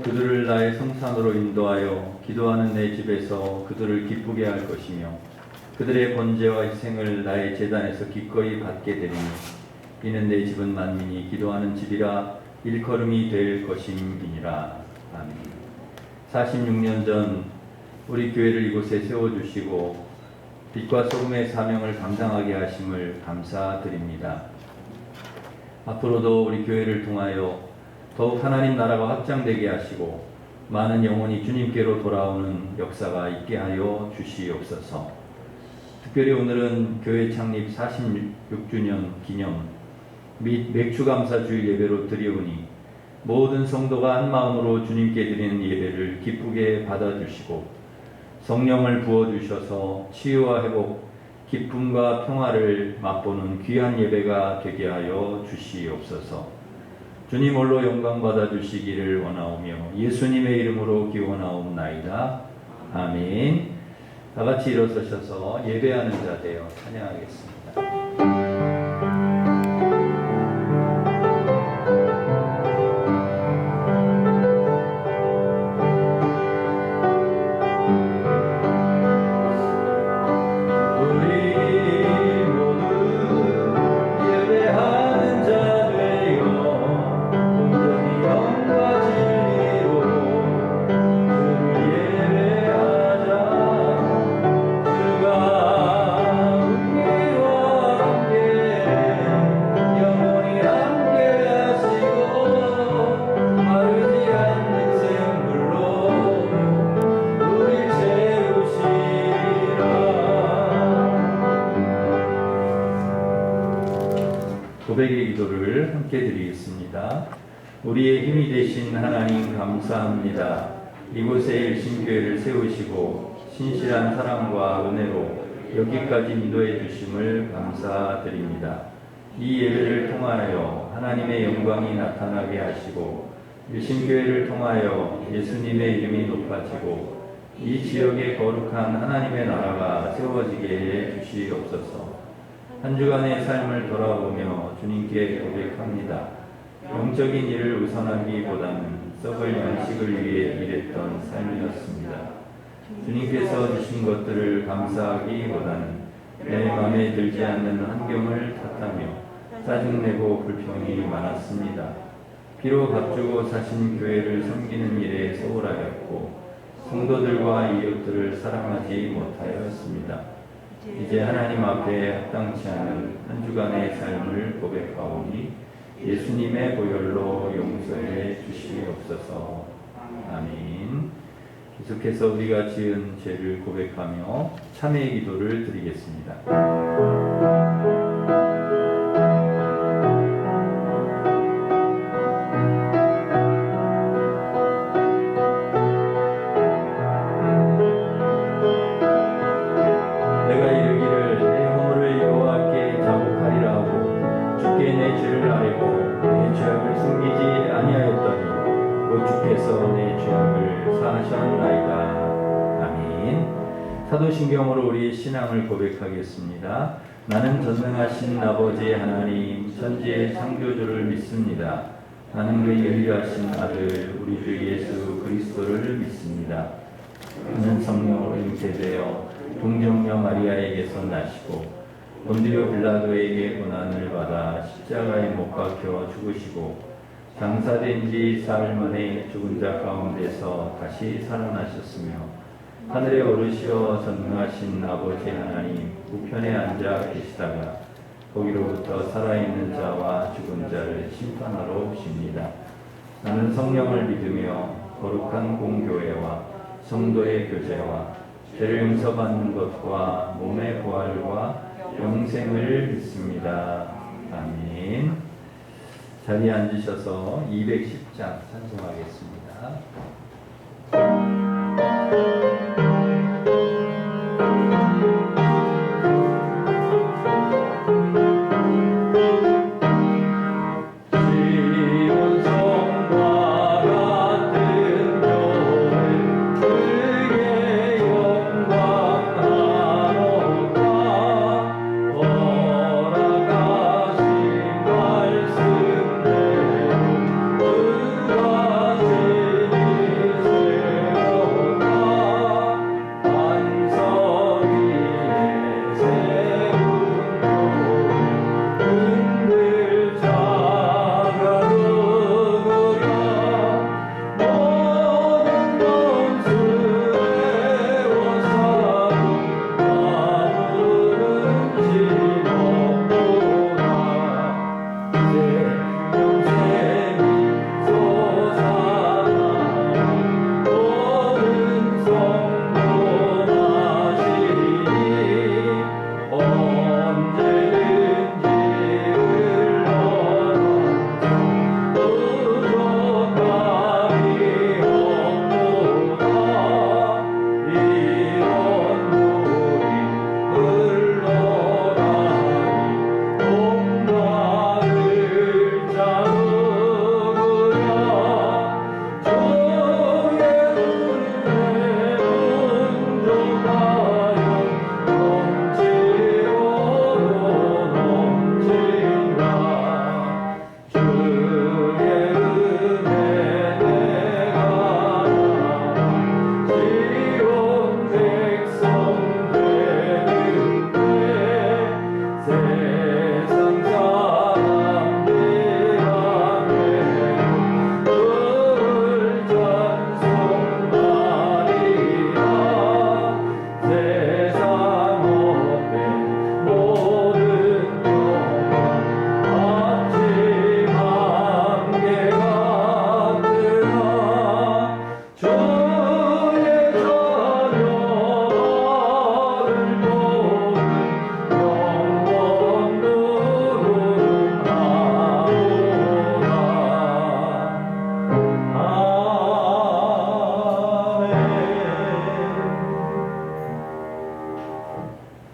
그들을 나의 성산으로 인도하여 기도하는 내 집에서 그들을 기쁘게 할 것이며 그들의 번제와 희생을 나의 제단에서 기꺼이 받게 되리니 이는 내 집은 만민이 기도하는 집이라 일컬음이 될 것임이니라. 아멘. 46년 전 우리 교회를 이곳에 세워주시고 빛과 소금의 사명을 감당하게 하심을 감사드립니다. 앞으로도 우리 교회를 통하여 더욱 하나님 나라가 확장되게 하시고 많은 영혼이 주님께로 돌아오는 역사가 있게 하여 주시옵소서. 특별히 오늘은 교회 창립 46주년 기념 및 맥주감사 주일 예배로 드리오니 모든 성도가 한 마음으로 주님께 드리는 예배를 기쁘게 받아주시고 성령을 부어주셔서 치유와 회복, 기쁨과 평화를 맛보는 귀한 예배가 되게 하여 주시옵소서. 주님 홀로 영광 받아주시기를 원하오며 예수님의 이름으로 기원하옵나이다. 아멘. 다 같이 일어서셔서 예배하는 자 되어 찬양하겠습니다. 고백의 기도를 함께 드리겠습니다. 우리의 힘이 되신 하나님 감사합니다. 이곳에 일신교회를 세우시고 신실한 사랑과 은혜로 여기까지 인도해 주심을 감사드립니다. 이 예배를 통하여 하나님의 영광이 나타나게 하시고 일신교회를 통하여 예수님의 이름이 높아지고 이 지역에 거룩한 하나님의 나라가 세워지게 해 주시옵소서. 한 주간의 삶을 돌아보며 주님께 고백합니다. 영적인 일을 우선하기보다는 썩을 양식을 위해 일했던 삶이었습니다. 주님께서 주신 것들을 감사하기보다는 내 마음에 들지 않는 환경을 탓하며 짜증내고 불평이 많았습니다. 비록 값주고 사신 교회를 섬기는 일에 소홀하였고 성도들과 이웃들을 사랑하지 못하였습니다. 이제 하나님 앞에 합당치 않은 한 주간의 삶을 고백하오니 예수님의 보혈로 용서해 주시옵소서. 아멘. 계속해서 우리가 지은 죄를 고백하며 참회의 기도를 드리겠습니다. 사도신경으로 우리의 신앙을 고백하겠습니다. 나는 전능하신 아버지 하나님 천지의 창조주를 믿습니다. 나는 그 유일하신 아들 우리 주 예수 그리스도를 믿습니다. 그는 성령으로 잉태되어 동정녀 마리아에게서 나시고 본디오 빌라도에게 고난을 받아 십자가에 못 박혀 죽으시고 장사된 지 사흘 만에 죽은 자 가운데서 다시 살아나셨으며 하늘에 오르시어 전능하신 아버지 하나님 우편에 앉아 계시다가 거기로부터 살아있는 자와 죽은 자를 심판하러 오십니다. 나는 성령을 믿으며 거룩한 공교회와 성도의 교제와 죄를 용서받는 것과 몸의 부활과 영생을 믿습니다. 아멘. 자리에 앉으셔서 210장 찬송하겠습니다. 말씀대 주가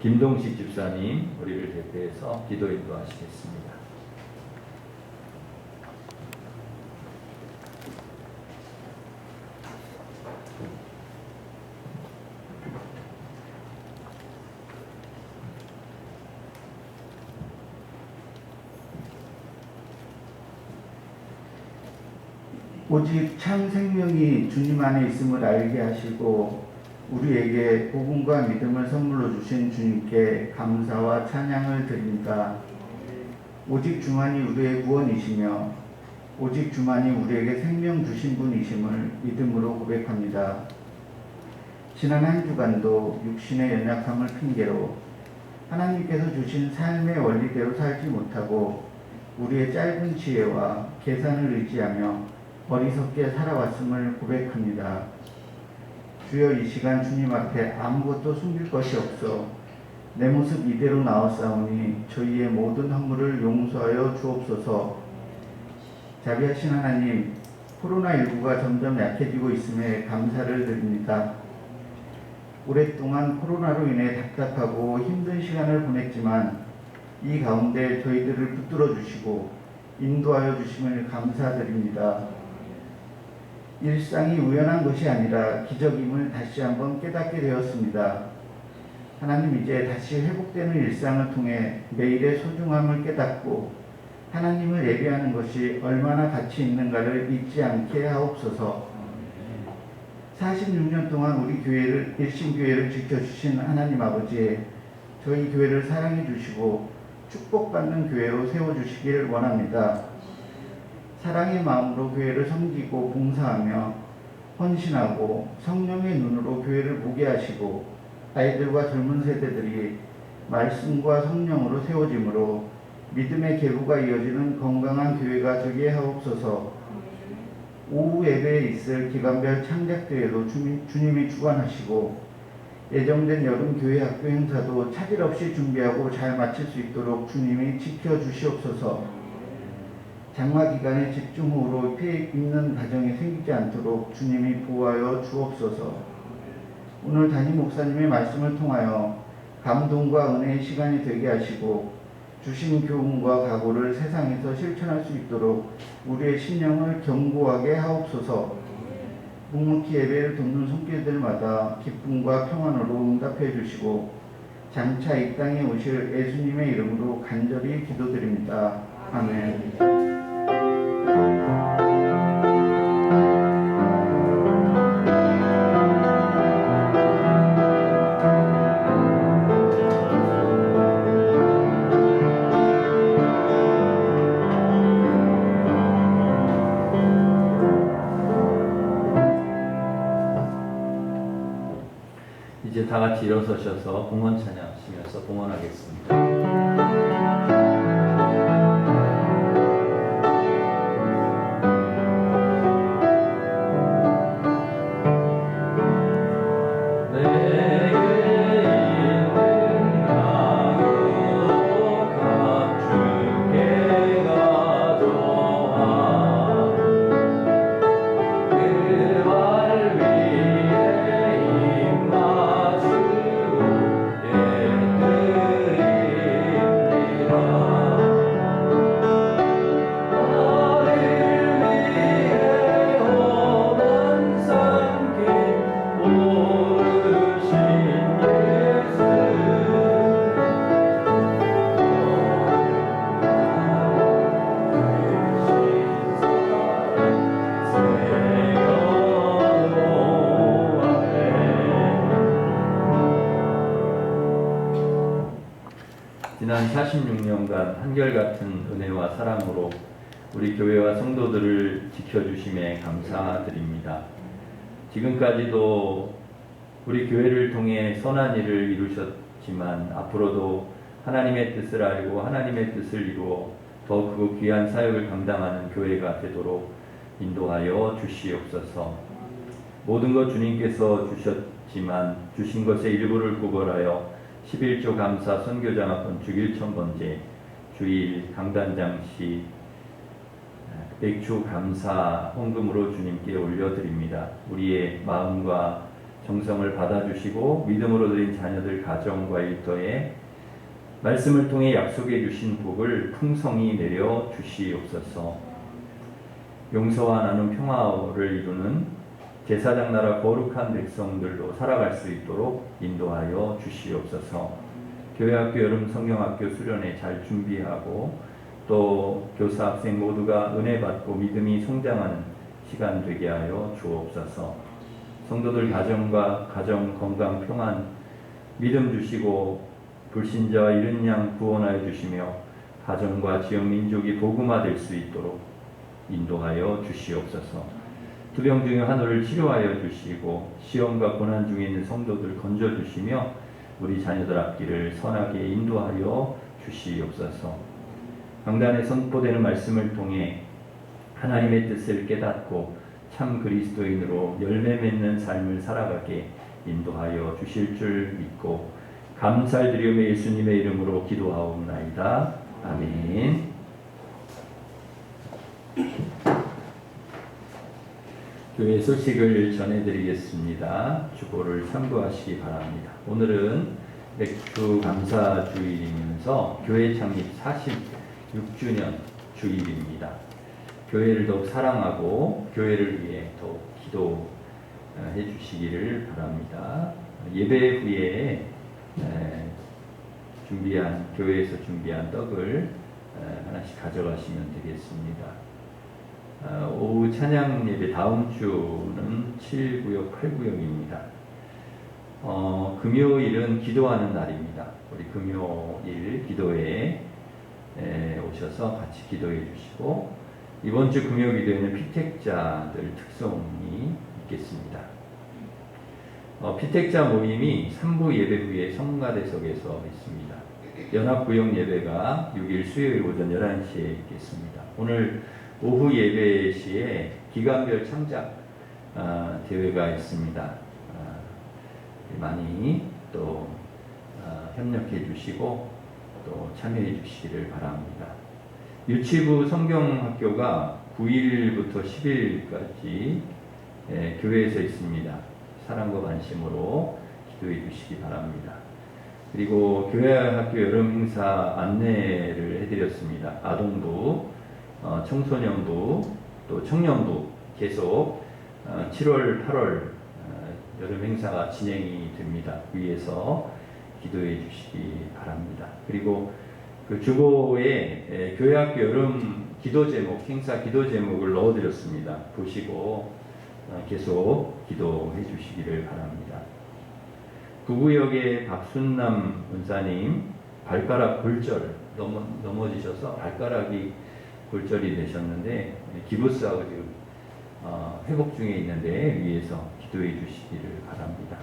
김동식 집사님 우리를 대표해서 기도 인도하시겠습니다. 오직 참 생명이 주님 안에 있음을 알게 하시고 우리에게 복음과 믿음을 선물로 주신 주님께 감사와 찬양을 드립니다. 오직 주만이 우리의 구원이시며 오직 주만이 우리에게 생명 주신 분이심을 믿음으로 고백합니다. 지난 한 주간도 육신의 연약함을 핑계로 하나님께서 주신 삶의 원리대로 살지 못하고 우리의 짧은 지혜와 계산을 의지하며 어리석게 살아왔음을 고백합니다. 주여, 이 시간 주님 앞에 아무것도 숨길 것이 없어 내 모습 이대로 나왔사오니 저희의 모든 허물을 용서하여 주옵소서. 자비하신 하나님, 코로나19가 점점 약해지고 있음에 감사를 드립니다. 오랫동안 코로나로 인해 답답하고 힘든 시간을 보냈지만 이 가운데 저희들을 붙들어 주시고 인도하여 주심을 감사드립니다. 일상이 우연한 것이 아니라 기적임을 다시 한번 깨닫게 되었습니다. 하나님, 이제 다시 회복되는 일상을 통해 매일의 소중함을 깨닫고 하나님을 예배하는 것이 얼마나 가치 있는가를 잊지 않게 하옵소서. 46년 동안 우리 교회를, 일신교회를 지켜주신 하나님 아버지, 저희 교회를 사랑해 주시고 축복받는 교회로 세워주시길 원합니다. 사랑의 마음으로 교회를 섬기고 봉사하며 헌신하고 성령의 눈으로 교회를 보게 하시고 아이들과 젊은 세대들이 말씀과 성령으로 세워짐으로 믿음의 계보가 이어지는 건강한 교회가 되게 하옵소서. 오후 예배에 있을 기간별 창작대회도 주님이 주관하시고 예정된 여름 교회 학교 행사도 차질 없이 준비하고 잘 마칠 수 있도록 주님이 지켜주시옵소서. 장마 기간에 집중호우로 피해 입는 가정이 생기지 않도록 주님이 보호하여 주옵소서. 오늘 담임 목사님의 말씀을 통하여 감동과 은혜의 시간이 되게 하시고 주신 교훈과 각오를 세상에서 실천할 수 있도록 우리의 신령을 견고하게 하옵소서. 묵묵히 예배를 돕는 손길들마다 기쁨과 평안으로 응답해 주시고 장차 이 땅에 오실 예수님의 이름으로 간절히 기도드립니다. 아멘. 이제 다 같이 일어서셔서 봉헌 찬양하시면서 봉헌하겠습니다. 지난 46년간 한결같은 은혜와 사랑으로 우리 교회와 성도들을 지켜주심에 감사드립니다. 지금까지도 우리 교회를 통해 선한 일을 이루셨지만 앞으로도 하나님의 뜻을 알고 하나님의 뜻을 이루어 더 그 귀한 사역을 감당하는 교회가 되도록 인도하여 주시옵소서. 모든 것 주님께서 주셨지만 주신 것의 일부를 구걸하여 11조 감사 선교장학권 주일 1000번째 주일 강단장시 백주 감사 헌금으로 주님께 올려드립니다. 우리의 마음과 정성을 받아주시고 믿음으로 드린 자녀들 가정과 일터에 말씀을 통해 약속해 주신 복을 풍성히 내려 주시옵소서. 용서와 나눔 평화를 이루는 제사장 나라 거룩한 백성들로 살아갈 수 있도록 인도하여 주시옵소서. 교회학교 여름 성경학교 수련회 잘 준비하고 또 교사 학생 모두가 은혜 받고 믿음이 성장하는 시간 되게 하여 주옵소서. 성도들 가정과 가정 건강 평안 믿음 주시고 불신자와 이른 양 구원하여 주시며 가정과 지역 민족이 복음화될 수 있도록 인도하여 주시옵소서. 투병 중에 하늘을 치료하여 주시고 시험과 고난 중에 있는 성도들 건져 주시며 우리 자녀들 앞길을 선하게 인도하여 주시옵소서. 강단에 선포되는 말씀을 통해 하나님의 뜻을 깨닫고 참 그리스도인으로 열매 맺는 삶을 살아가게 인도하여 주실 줄 믿고 감사드리며 예수님의 이름으로 기도하옵나이다. 아멘. 교회 소식을 전해드리겠습니다. 주보를 참고하시기 바랍니다. 오늘은 맥주 감사 주일이면서 교회 창립 46주년 주일입니다. 교회를 더욱 사랑하고 교회를 위해 더욱 기도해 주시기를 바랍니다. 예배 후에 교회에서 준비한 떡을 하나씩 가져가시면 되겠습니다. 오후 찬양 예배 다음 주는 7구역, 8구역입니다. 금요일은 기도하는 날입니다. 우리 금요일 기도회에 오셔서 같이 기도해 주시고 이번 주 금요 기도회는 피택자들 특송이 있겠습니다. 피택자 모임이 3부 예배 후에 성가대석에서 있습니다. 연합구역 예배가 6일 수요일 오전 11시에 있겠습니다. 오늘 오후 예배 시에 기간별 창작 대회가 있습니다. 많이 또 협력해 주시고 또 참여해 주시기를 바랍니다. 유치부 성경학교가 9일부터 10일까지 교회에서 있습니다. 사랑과 관심으로 기도해 주시기 바랍니다. 그리고 교회학교 여름 행사 안내를 해드렸습니다. 아동부, 청소년부, 또 청년부 계속 7월, 8월 여름 행사가 진행이 됩니다. 위에서 기도해 주시기 바랍니다. 그리고 그 주보에 교회학교 여름 기도 제목, 행사 기도 제목을 넣어드렸습니다. 보시고 계속 기도해 주시기를 바랍니다. 구구역의 박순남 원사님 발가락 골절 넘어지셔서 발가락이 골절이 되셨는데 기부스하고 지금 회복 중에 있는데 위에서 기도해 주시기를 바랍니다.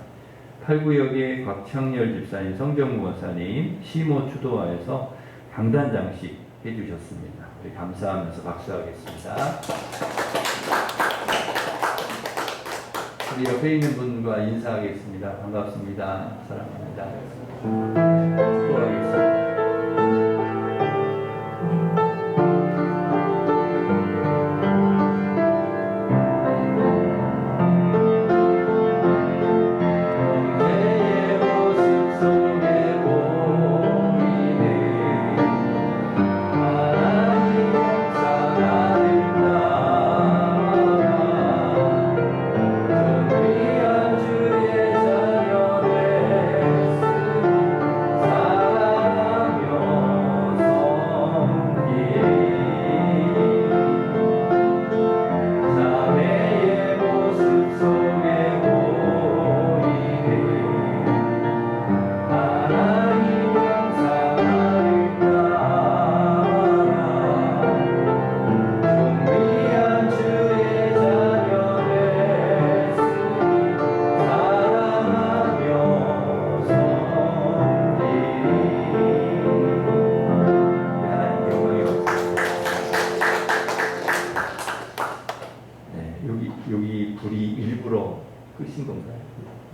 8구역의 곽창열 집사님, 성정무 원사님 시모 추도하여서 강단장식 해주셨습니다. 우리 감사하면서 박수하겠습니다. 우리 옆에 있는 분과 인사하겠습니다. 반갑습니다. 사랑합니다. 축복하겠습니다. 여기 불이 일부러 끄신 건가요?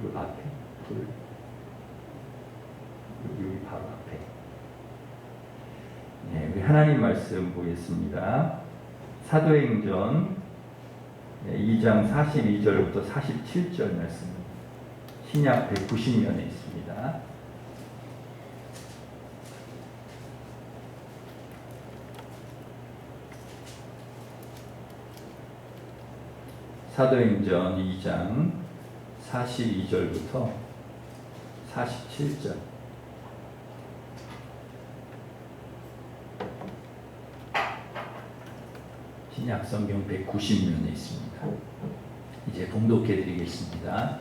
이 앞에 불 여기 바로 앞에. 네, 우리 하나님 말씀 보겠습니다. 사도행전 2장 42절부터 47절 말씀. 신약 190면에 있습니다. 사도행전 2장 42절부터 47절. 신약 성경 190면에 있습니다. 이제 봉독해 드리겠습니다.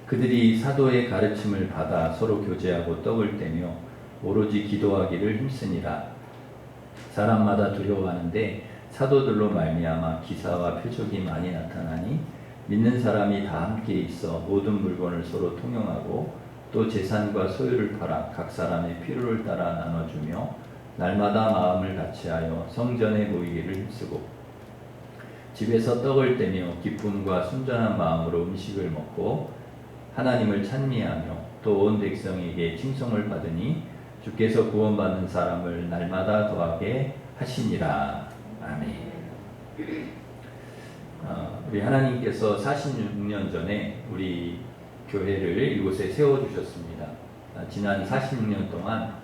그들이 사도의 가르침을 받아 서로 교제하고 떡을 떼며 오로지 기도하기를 힘쓰니라. 사람마다 두려워하는데 사도들로 말미암아 기사와 표적이 많이 나타나니 믿는 사람이 다 함께 있어 모든 물건을 서로 통용하고 또 재산과 소유를 팔아 각 사람의 필요를 따라 나눠주며 날마다 마음을 같이하여 성전에 모이기를 힘쓰고 집에서 떡을 떼며 기쁨과 순전한 마음으로 음식을 먹고 하나님을 찬미하며 또 온 백성에게 칭송을 받으니 주께서 구원받는 사람을 날마다 더하게 하시니라. 아멘. 우리 하나님께서 46년 전에 우리 교회를 이곳에 세워주셨습니다. 지난 46년 동안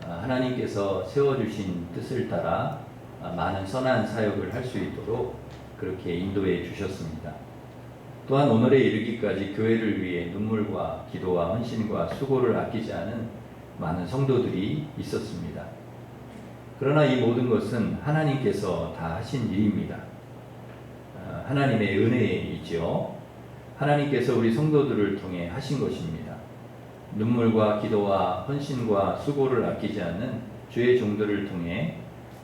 하나님께서 세워주신 뜻을 따라 많은 선한 사역을 할 수 있도록 그렇게 인도해 주셨습니다. 또한 오늘에 이르기까지 교회를 위해 눈물과 기도와 헌신과 수고를 아끼지 않은 많은 성도들이 있었습니다. 그러나 이 모든 것은 하나님께서 다 하신 일입니다. 하나님의 은혜이지요. 하나님께서 우리 성도들을 통해 하신 것입니다. 눈물과 기도와 헌신과 수고를 아끼지 않는 주의 종들을 통해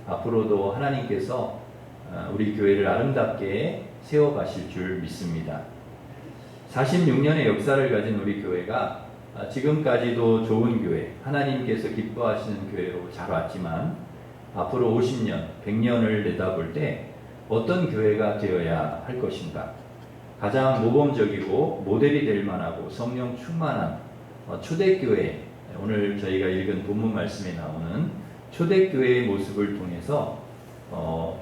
앞으로도 하나님께서 우리 교회를 아름답게 세워가실 줄 믿습니다. 46년의 역사를 가진 우리 교회가 지금까지도 좋은 교회, 하나님께서 기뻐하시는 교회로 잘 왔지만 앞으로 50년, 100년을 내다볼 때 어떤 교회가 되어야 할 것인가? 가장 모범적이고 모델이 될 만하고 성령 충만한 초대교회, 오늘 저희가 읽은 본문 말씀에 나오는 초대교회의 모습을 통해서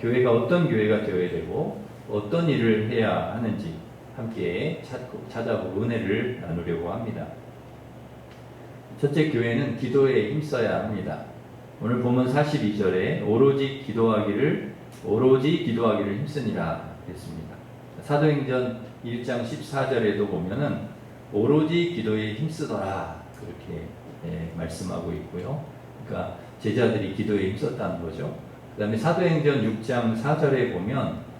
교회가 어떤 교회가 되어야 되고 어떤 일을 해야 하는지 함께 찾아보고 은혜를 나누려고 합니다. 첫째, 교회는 기도에 힘써야 합니다. 오늘 본문 42절에 오로지 기도하기를 힘쓰니라 했습니다. 사도행전 1장 14절에도 보면은 오로지 기도에 힘쓰더라 그렇게 말씀하고 있고요. 그러니까 제자들이 기도에 힘썼다는 거죠. 그 다음에 사도행전 6장 4절에 보면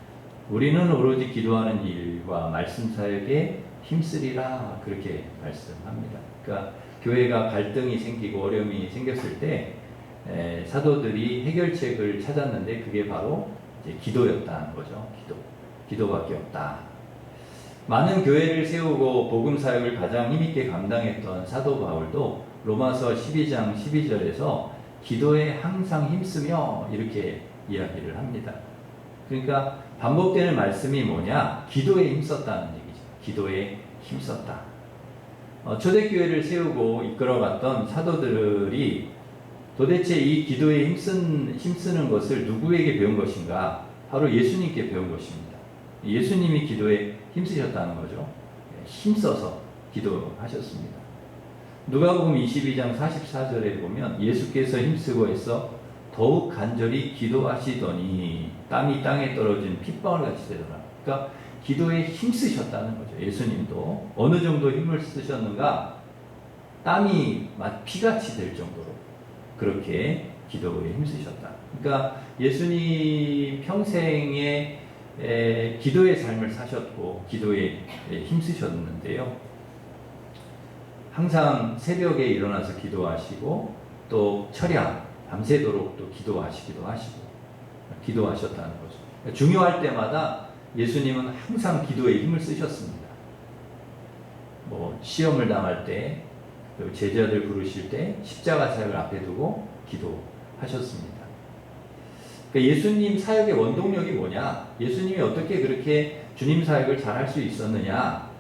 우리는 오로지 기도하는 일과 말씀 사역에 힘쓰리라 그렇게 말씀합니다. 그러니까 교회가 갈등이 생기고 어려움이 생겼을 때 사도들이 해결책을 찾았는데 그게 바로 이제 기도였다는 거죠. 기도밖에 없다. 많은 교회를 세우고 복음 사역을 가장 힘있게 감당했던 사도 바울도 로마서 12장 12절에서 기도에 항상 힘쓰며 이렇게 이야기를 합니다. 그러니까 반복되는 말씀이 뭐냐? 기도에 힘썼다는 얘기죠. 기도에 힘썼다. 초대교회를 세우고 이끌어갔던 사도들이 도대체 이 기도에 힘쓰는 것을 누구에게 배운 것인가? 바로 예수님께 배운 것입니다. 예수님이 기도에 힘쓰셨다는 거죠. 힘써서 기도하셨습니다. 누가복음 22장 44절에 보면 예수께서 힘쓰고 해서 더욱 간절히 기도하시더니 땀이 땅에 떨어진 핏방울 같이 되더라. 그러니까 기도에 힘쓰셨다는 거죠. 예수님도 어느 정도 힘을 쓰셨는가? 땀이 피같이 될 정도로 그렇게 기도에 힘쓰셨다. 그러니까 예수님 평생에 기도의 삶을 사셨고 기도에 힘쓰셨는데요. 항상 새벽에 일어나서 기도하시고 또 철야 밤새도록 또 기도하시기도 하시고 기도하셨다는 거죠. 중요할 때마다 예수님은 항상 기도에 힘을 쓰셨습니다. 시험을 당할 때, 그리고 제자들 부르실 때 십자가 사역을 앞에 두고 기도하셨습니다. 그러니까 예수님 사역의 원동력이 뭐냐? 예수님이 어떻게 그렇게 주님 사역을 잘할 수 있었느냐?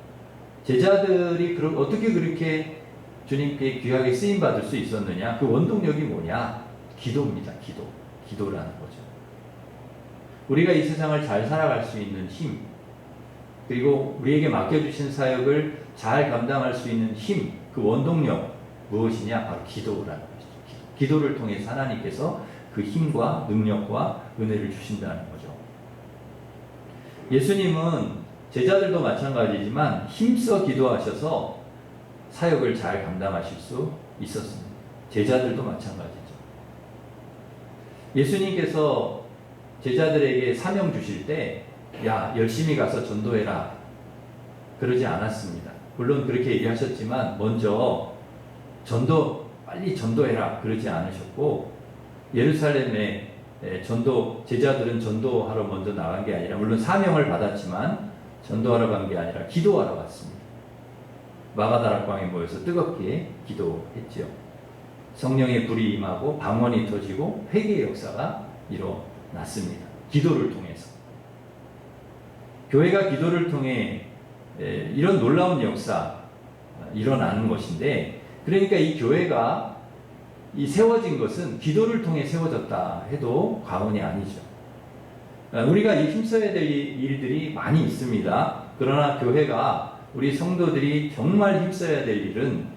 제자들이 어떻게 그렇게 주님께 귀하게 쓰임받을 수 있었느냐? 그 원동력이 뭐냐? 기도입니다. 기도라는 거죠. 우리가 이 세상을 잘 살아갈 수 있는 힘, 그리고 우리에게 맡겨주신 사역을 잘 감당할 수 있는 힘, 그 원동력 무엇이냐? 바로 기도라는 것이죠. 기도를 통해서 하나님께서 그 힘과 능력과 은혜를 주신다는 거죠. 예수님은 제자들도 마찬가지지만 힘써 기도하셔서 사역을 잘 감당하실 수 있었습니다. 제자들도 마찬가지죠. 예수님께서 제자들에게 사명 주실 때, 야, 열심히 가서 전도해라, 그러지 않았습니다. 물론 그렇게 얘기하셨지만 먼저 빨리 전도해라, 그러지 않으셨고, 예루살렘에 제자들은 전도하러 먼저 나간 게 아니라, 물론 사명을 받았지만 전도하러 간 게 아니라 기도하러 갔습니다. 마가다락방에 모여서 뜨겁게 기도했죠. 성령의 불이 임하고 방언이 터지고 회개의 역사가 일어났습니다. 기도를 통해서. 교회가 기도를 통해 이런 놀라운 역사 일어나는 것인데, 그러니까 이 교회가 세워진 것은 기도를 통해 세워졌다 해도 과언이 아니죠. 우리가 힘써야 될 일들이 많이 있습니다. 그러나 교회가, 우리 성도들이 정말 힘써야 될 일은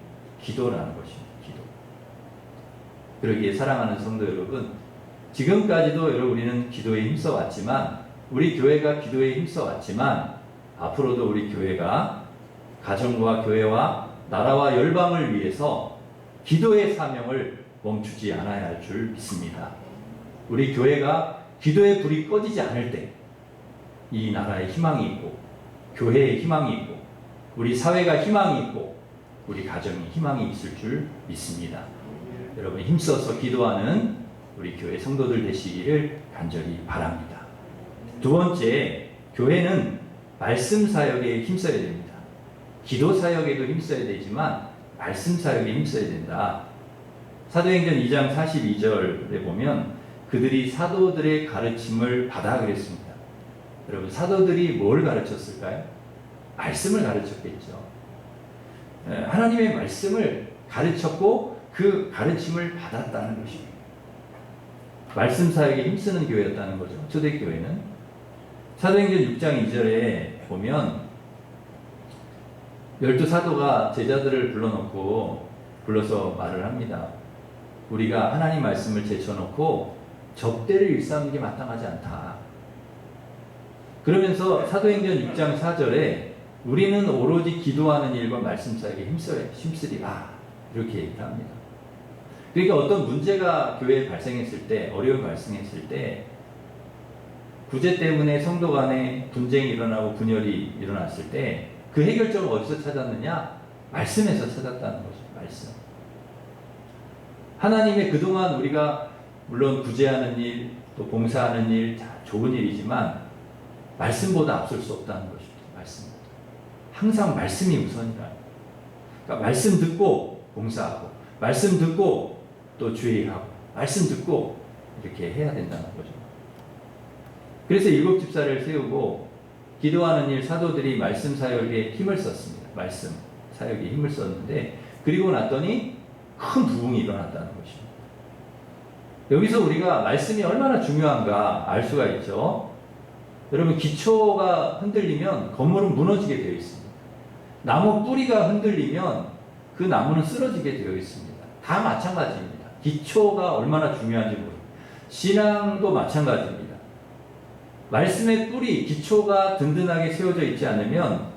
기도라는 것입니다. 기도. 그러기에 사랑하는 성도 여러분, 지금까지도 우리는 기도에 힘써왔지만, 우리 교회가 기도에 힘써왔지만, 앞으로도 우리 교회가 가정과 교회와 나라와 열방을 위해서 기도의 사명을 멈추지 않아야 할 줄 믿습니다. 우리 교회가 기도의 불이 꺼지지 않을 때 이 나라에 희망이 있고, 교회에 희망이 있고, 우리 사회가 희망이 있고, 우리 가정이 희망이 있을 줄 믿습니다. 여러분, 힘써서 기도하는 우리 교회 성도들 되시기를 간절히 바랍니다. 두 번째, 교회는 말씀 사역에 힘써야 됩니다. 기도 사역에도 힘써야 되지만 말씀 사역에 힘써야 된다. 사도행전 2장 42절에 보면 그들이 사도들의 가르침을 받아 그랬습니다. 여러분, 사도들이 뭘 가르쳤을까요? 말씀을 가르쳤겠죠. 하나님의 말씀을 가르쳤고 그 가르침을 받았다는 것입니다. 말씀 사역에 힘쓰는 교회였다는 거죠. 초대교회는. 사도행전 6장 2절에 보면 12사도가 제자들을 불러서 말을 합니다. 우리가 하나님 말씀을 제쳐놓고 접대를 일삼는 게 마땅하지 않다. 그러면서 사도행전 6장 4절에 우리는 오로지 기도하는 일과 말씀 사역에 힘쓰리라, 이렇게 얘기를 합니다. 그러니까 어떤 문제가 교회에 발생했을 때, 어려움이 발생했을 때, 구제 때문에 성도 간에 분쟁이 일어나고 분열이 일어났을 때 그 해결점을 어디서 찾았느냐? 말씀에서 찾았다는 거죠. 말씀. 하나님의 그동안 우리가 물론 구제하는 일, 또 봉사하는 일, 다 좋은 일이지만 말씀보다 앞설 수 없다는 것입니다. 말씀보다. 항상 말씀이 우선이라. 그러니까 말씀 듣고 봉사하고, 말씀 듣고 또 주의하고, 말씀 듣고 이렇게 해야 된다는 거죠. 그래서 7 집사를 세우고 기도하는 일, 사도들이 말씀 사역에 힘을 썼습니다. 말씀 사역에 힘을 썼는데, 그리고 났더니 큰 부흥이 일어났다는 것입니다. 여기서 우리가 말씀이 얼마나 중요한가 알 수가 있죠. 여러분, 기초가 흔들리면 건물은 무너지게 되어 있습니다. 나무 뿌리가 흔들리면 그 나무는 쓰러지게 되어 있습니다. 다 마찬가지입니다. 기초가 얼마나 중요한지 모릅니다. 신앙도 마찬가지입니다. 말씀의 뿌리, 기초가 든든하게 세워져 있지 않으면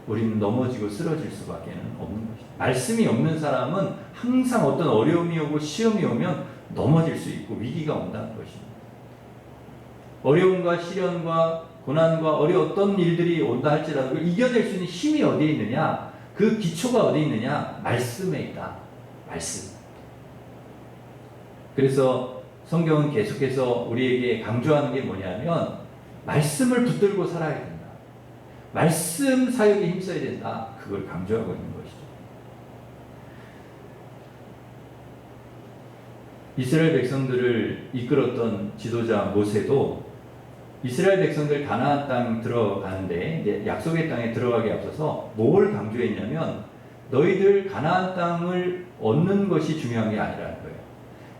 우리는 넘어지고 쓰러질 수밖에 없는 것이죠. 말씀이 없는 사람은 항상 어떤 어려움이 오고 시험이 오면 넘어질 수 있고 위기가 온다는 것입니다. 어려움과 시련과 고난과 어떤 일들이 온다 할지라도 그걸 이겨낼 수 있는 힘이 어디에 있느냐? 그 기초가 어디에 있느냐? 말씀에 있다. 말씀. 그래서 성경은 계속해서 우리에게 강조하는 게 뭐냐면 말씀을 붙들고 살아야 된다. 말씀 사역에 힘써야 된다. 그걸 강조하고 있는 것이죠. 이스라엘 백성들을 이끌었던 지도자 모세도 이스라엘 백성들 가나안 땅 들어가는데, 약속의 땅에 들어가기 앞서서 뭘 강조했냐면 너희들 가나안 땅을 얻는 것이 중요한 게 아니라는 거예요.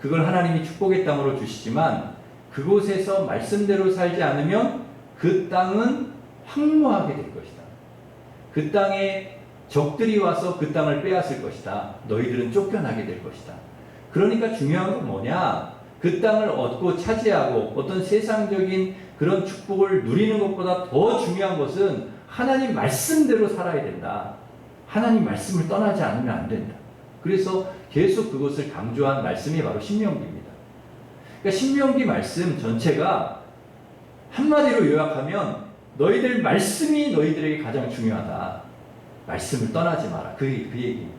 그걸 하나님이 축복의 땅으로 주시지만 그곳에서 말씀대로 살지 않으면 그 땅은 황무하게 될 것이다. 그 땅에 적들이 와서 그 땅을 빼앗을 것이다. 너희들은 쫓겨나게 될 것이다. 그러니까 중요한 건 뭐냐? 그 땅을 얻고 차지하고 어떤 세상적인 그런 축복을 누리는 것보다 더 중요한 것은 하나님 말씀대로 살아야 된다. 하나님 말씀을 떠나지 않으면 안 된다. 그래서 계속 그것을 강조한 말씀이 바로 신명기입니다. 그러니까 신명기 말씀 전체가 한마디로 요약하면 너희들 말씀이 너희들에게 가장 중요하다. 말씀을 떠나지 마라. 그 얘기입니다.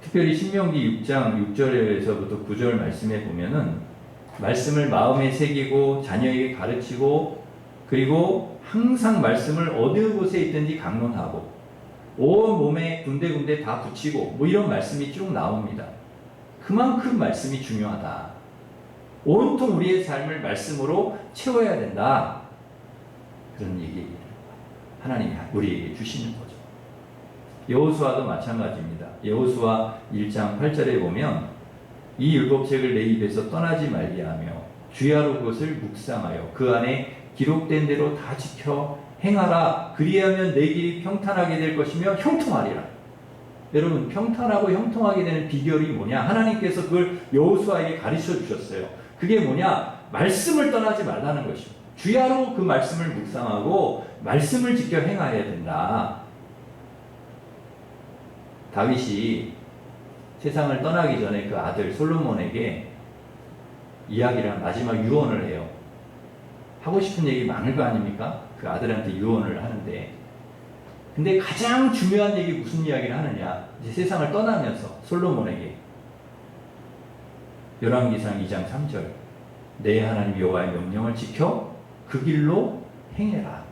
특별히 신명기 6장 6절에서부터 9절 말씀에 보면은 말씀을 마음에 새기고 자녀에게 가르치고 그리고 항상 말씀을 어느 곳에 있든지 강론하고 온 몸에 군데군데 다 붙이고 뭐 이런 말씀이 쭉 나옵니다. 그만큼 말씀이 중요하다. 온통 우리의 삶을 말씀으로 채워야 된다. 그런 얘기를 하나님이 우리에게 주시는 거죠. 여호수아도 마찬가지입니다. 여호수아 1장 8절에 보면 이 율법책을 내 입에서 떠나지 말게 하며 주야로 그것을 묵상하여 그 안에 기록된 대로 다 지켜 행하라. 그리하면 내 길이 평탄하게 될 것이며 형통하리라. 여러분, 평탄하고 형통하게 되는 비결이 뭐냐? 하나님께서 그걸 여호수아에게 가르쳐 주셨어요. 그게 뭐냐? 말씀을 떠나지 말라는 것이죠. 주야로 그 말씀을 묵상하고 말씀을 지켜 행하여야 된다. 다윗이 세상을 떠나기 전에 그 아들 솔로몬에게 이야기를 마지막 유언을 해요. 하고 싶은 얘기 많을 거 아닙니까? 그 아들한테 유언을 하는데, 근데 가장 중요한 얘기 무슨 이야기를 하느냐? 이제 세상을 떠나면서 솔로몬에게 열왕기상 2장 3절 내 하나님 여호와의 명령을 지켜 그 길로 행해라.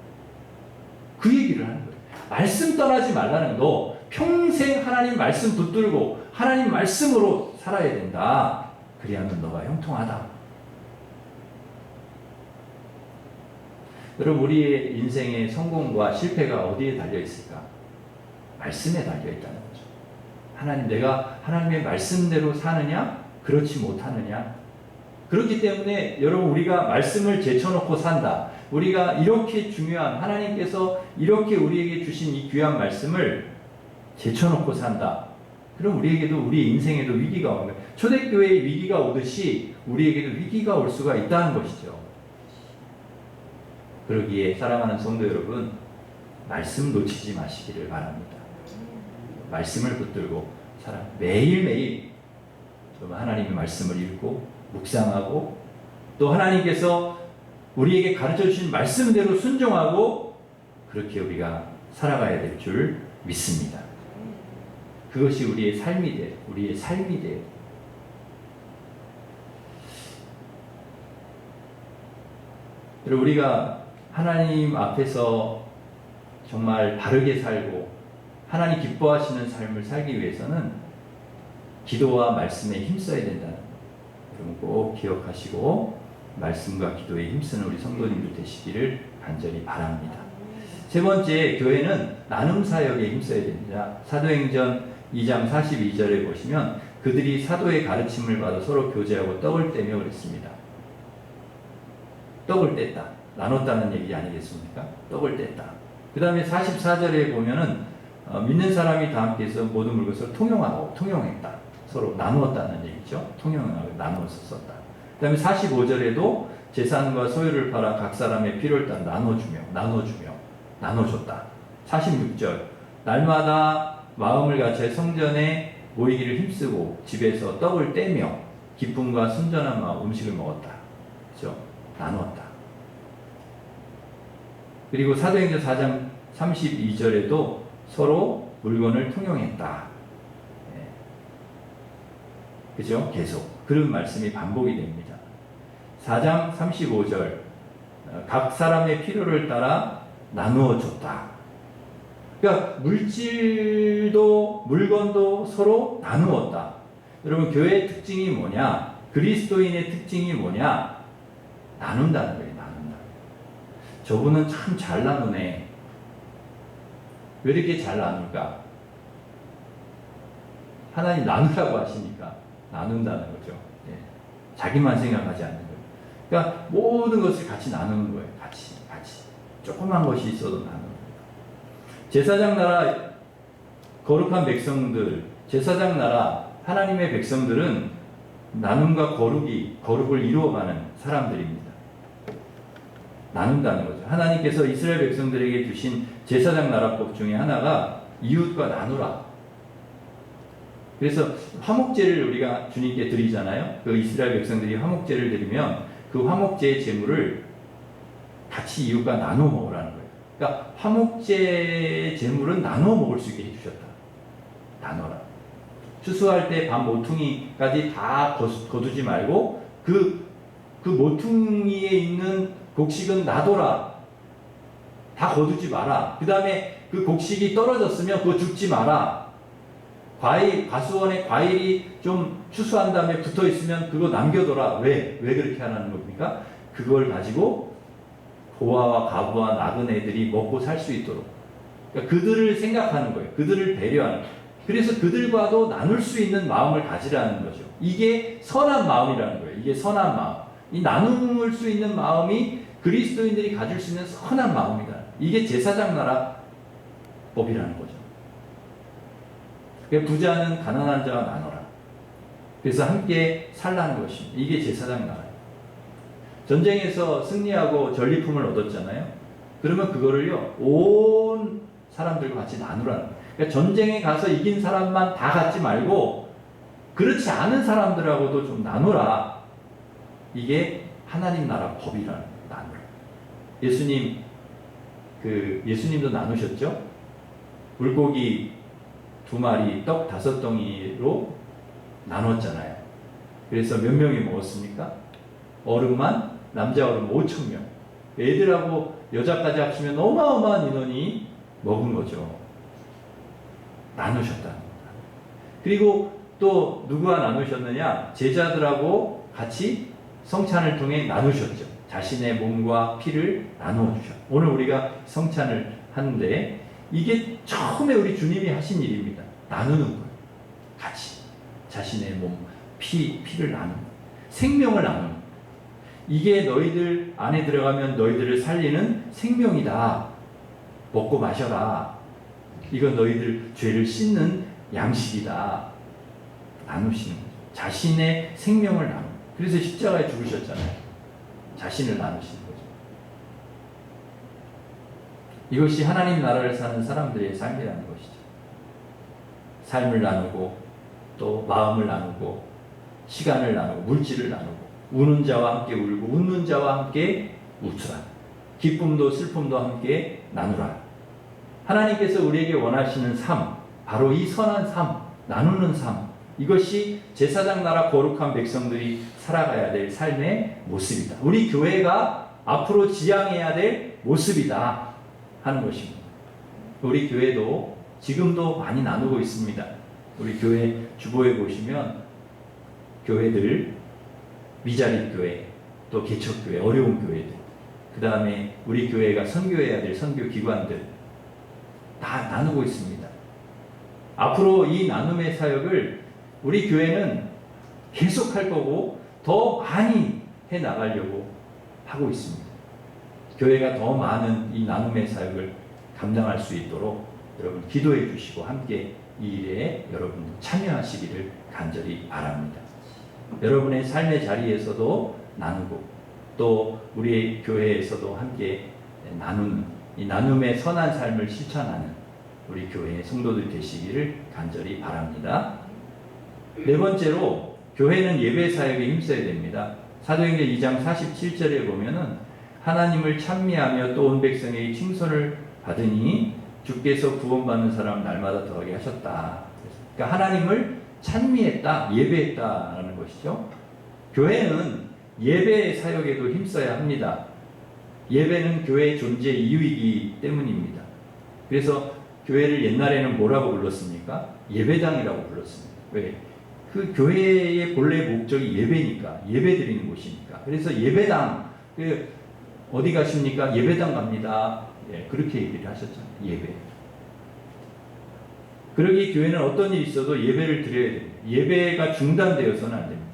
그 얘기를 하는 거예요. 말씀 떠나지 말라는 거. 너 평생 하나님 말씀 붙들고 하나님 말씀으로 살아야 된다. 그리하면 너가 형통하다. 여러분, 우리의 인생의 성공과 실패가 어디에 달려 있을까? 말씀에 달려 있다는 거죠. 하나님, 내가 하나님의 말씀대로 사느냐? 그렇지 못하느냐? 그렇기 때문에 여러분, 우리가 말씀을 제쳐놓고 산다. 우리가 이렇게 중요한 하나님께서 이렇게 우리에게 주신 이 귀한 말씀을 제쳐놓고 산다. 그럼 우리에게도 우리 인생에도 위기가 오는 거예요. 초대교회에 위기가 오듯이 우리에게도 위기가 올 수가 있다는 것이죠. 그러기에 사랑하는 성도 여러분, 말씀 놓치지 마시기를 바랍니다. 말씀을 붙들고 매일매일 하나님의 말씀을 읽고 묵상하고 또 하나님께서 우리에게 가르쳐 주신 말씀대로 순종하고 그렇게 우리가 살아가야 될 줄 믿습니다. 그것이 우리의 삶이 돼요. 우리의 삶이 돼요. 여러분, 우리가 하나님 앞에서 정말 바르게 살고 하나님 기뻐하시는 삶을 살기 위해서는 기도와 말씀에 힘써야 된다는 것. 여러분 꼭 기억하시고 말씀과 기도에 힘쓰는 우리 성도님들 되시기를 간절히 바랍니다. 세 번째, 교회는 나눔 사역에 힘써야 됩니다. 사도행전 2장 42절에 보시면 그들이 사도의 가르침을 받아 서로 교제하고 떡을 떼며 그랬습니다. 떡을 뗐다. 나눴다는 얘기 아니겠습니까? 떡을 뗐다. 그 다음에 44절에 보면은 믿는 사람이 다 함께해서 모든 물것을 통용했다. 서로 나누었다는 얘기죠. 통용하고 나누어서 썼다. 그 다음에 45절에도 재산과 소유를 팔아 각 사람의 필요를 따라 나눠줬다. 46절 날마다 마음을 같이 성전에 모이기를 힘쓰고 집에서 떡을 떼며 기쁨과 순전한 마음 음식을 먹었다. 그렇죠? 나누었다. 그리고 사도행전 4장 32절에도 서로 물건을 통용했다. 그죠? 계속 그런 말씀이 반복이 됩니다. 4장 35절 각 사람의 필요를 따라 나누어 줬다. 그러니까 물질도 물건도 서로 나누었다. 여러분, 교회의 특징이 뭐냐? 그리스도인의 특징이 뭐냐? 나눈다는 거예요. 나눈다. 저분은 참 잘 나누네. 왜 이렇게 잘 나눌까? 하나님 나누라고 하시니까 나눈다는 거죠. 예. 자기만 생각하지 않는 거예요. 그러니까 모든 것을 같이 나누는 거예요. 같이. 조그만 것이 있어도 나누는 거예요. 제사장 나라, 거룩한 백성들, 제사장 나라, 하나님의 백성들은 나눔과 거룩을 이루어가는 사람들입니다. 나눈다는 거죠. 하나님께서 이스라엘 백성들에게 주신 제사장 나라법 중에 하나가 이웃과 나누라. 그래서 화목제를 우리가 주님께 드리잖아요. 그 이스라엘 백성들이 화목제를 드리면 그 화목제의 제물을 같이 이웃과 나눠 먹으라는 거예요. 그러니까 화목제 제물은 나눠 먹을 수 있게 해주셨다. 나눠라. 추수할 때 밥 모퉁이까지 다 거두지 말고 그 모퉁이에 있는 곡식은 놔둬라. 다 거두지 마라. 그 다음에 그 곡식이 떨어졌으면 그거 줍지 마라. 과수원에 과일이 좀 추수한 다음에 붙어 있으면 그거 남겨둬라. 왜 그렇게 하라는 겁니까? 그걸 가지고 고아와 과부와 나그네들이 먹고 살 수 있도록. 그러니까 그들을 생각하는 거예요. 그들을 배려하는 거예요. 그래서 그들과도 나눌 수 있는 마음을 가지라는 거죠. 이게 선한 마음이라는 거예요. 이게 선한 마음. 이 나눌 수 있는 마음이 그리스도인들이 가질 수 있는 선한 마음이다. 이게 제사장 나라 법이라는 거죠. 부자는 가난한 자와 나눠라. 그래서 함께 살라는 것입니다. 이게 제사장 나라예요. 전쟁에서 승리하고 전리품을 얻었잖아요. 그러면 그거를요, 온 사람들과 같이 나누라는 거예요. 그러니까 전쟁에 가서 이긴 사람만 다 갖지 말고 그렇지 않은 사람들하고도 좀 나누라. 이게 하나님 나라 법이라는 거예요. 나누라. 예수님도 나누셨죠? 물고기 2마리, 떡 5덩이로 나눴잖아요. 그래서 몇 명이 먹었습니까? 어른만, 남자 어른 5,000명. 애들하고 여자까지 합치면 어마어마한 인원이 먹은 거죠. 나누셨다는 겁니다. 그리고 또 누구와 나누셨느냐? 제자들하고 같이 성찬을 통해 나누셨죠. 자신의 몸과 피를 나누어 주셨죠. 오늘 우리가 성찬을 하는데 이게 처음에 우리 주님이 하신 일입니다. 나누는 거예요. 같이 자신의 몸, 피를 나누는 거예요. 생명을 나누는 거예요. 이게 너희들 안에 들어가면 너희들을 살리는 생명이다. 먹고 마셔라. 이건 너희들 죄를 씻는 양식이다. 나누시는 거죠. 자신의 생명을 나누는 거예요. 그래서 십자가에 죽으셨잖아요. 자신을 나누시는 거죠. 이것이 하나님 나라를 사는 사람들의 삶이라는 것이죠. 삶을 나누고 또 마음을 나누고 시간을 나누고 물질을 나누고 우는 자와 함께 울고 웃는 자와 함께 웃으라. 기쁨도 슬픔도 함께 나누라. 하나님께서 우리에게 원하시는 삶, 바로 이 선한 삶, 나누는 삶, 이것이 제사장 나라 거룩한 백성들이 살아가야 될 삶의 모습이다. 우리 교회가 앞으로 지향해야 될 모습이다 하는 것입니다. 우리 교회도 지금도 많이 나누고 있습니다. 우리 교회 주보에 보시면 교회들, 미자립 교회, 또 개척교회, 어려운 교회들, 그 다음에 우리 교회가 선교해야 될 선교기관들 다 나누고 있습니다. 앞으로 이 나눔의 사역을 우리 교회는 계속할 거고 더 많이 해나가려고 하고 있습니다. 교회가 더 많은 이 나눔의 사역을 감당할 수 있도록 여러분 기도해 주시고 함께 이 일에 여러분 참여하시기를 간절히 바랍니다. 여러분의 삶의 자리에서도 나누고 또 우리 교회에서도 함께 나누는 이 나눔의 선한 삶을 실천하는 우리 교회의 성도들 되시기를 간절히 바랍니다. 네 번째로 교회는 예배 사역에 힘써야 됩니다. 사도행전 2장 47절에 보면은 하나님을 찬미하며 또 온 백성에게 칭송을 받으니 주께서 구원받는 사람 날마다 더하게 하셨다. 그러니까 하나님을 찬미했다, 예배했다라는 것이죠. 교회는 예배 사역에도 힘써야 합니다. 예배는 교회의 존재 이유이기 때문입니다. 그래서 교회를 옛날에는 뭐라고 불렀습니까? 예배당이라고 불렀습니다. 왜? 그 교회의 본래 목적이 예배니까, 예배 드리는 곳이니까. 그래서 예배당, 어디 가십니까? 예배당 갑니다. 예, 그렇게 얘기를 하셨잖아요. 예배. 그러기 교회는 어떤 일이 있어도 예배를 드려야 됩니다. 예배가 중단되어서는 안 됩니다.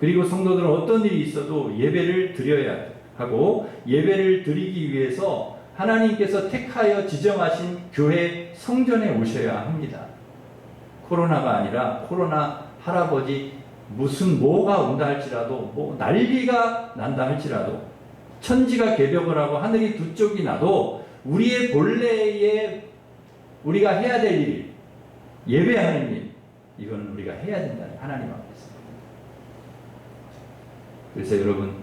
그리고 성도들은 어떤 일이 있어도 예배를 드려야 하고, 예배를 드리기 위해서 하나님께서 택하여 지정하신 교회 성전에 오셔야 합니다. 코로나가 아니라 코로나 할아버지 무슨 뭐가 온다 할지라도, 뭐 난리가 난다 할지라도, 천지가 개벽을 하고 하늘이 두 쪽이 나도 우리의 본래의 우리가 해야 될 일, 예배하는 일, 이거는 우리가 해야 된다는 하나님 앞에서. 그래서 여러분,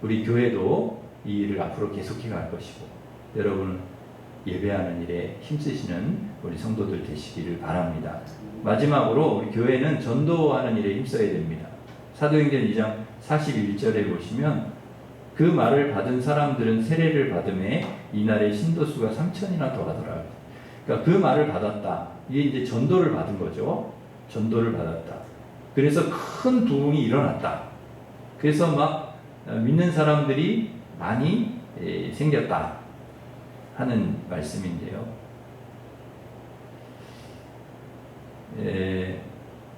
우리 교회도 이 일을 앞으로 계속해 갈 것이고, 여러분 예배하는 일에 힘쓰시는 우리 성도들 되시기를 바랍니다. 마지막으로 우리 교회는 전도하는 일에 힘써야 됩니다. 사도행전 2장 41절에 보시면 그 말을 받은 사람들은 세례를 받음에 이날에 신도수가 3,000이나 더하더라. 그러니까 그 말을 받았다. 이게 이제 전도를 받은 거죠. 전도를 받았다. 그래서 큰 부흥이 일어났다. 그래서 막 믿는 사람들이 많이 생겼다 하는 말씀인데요.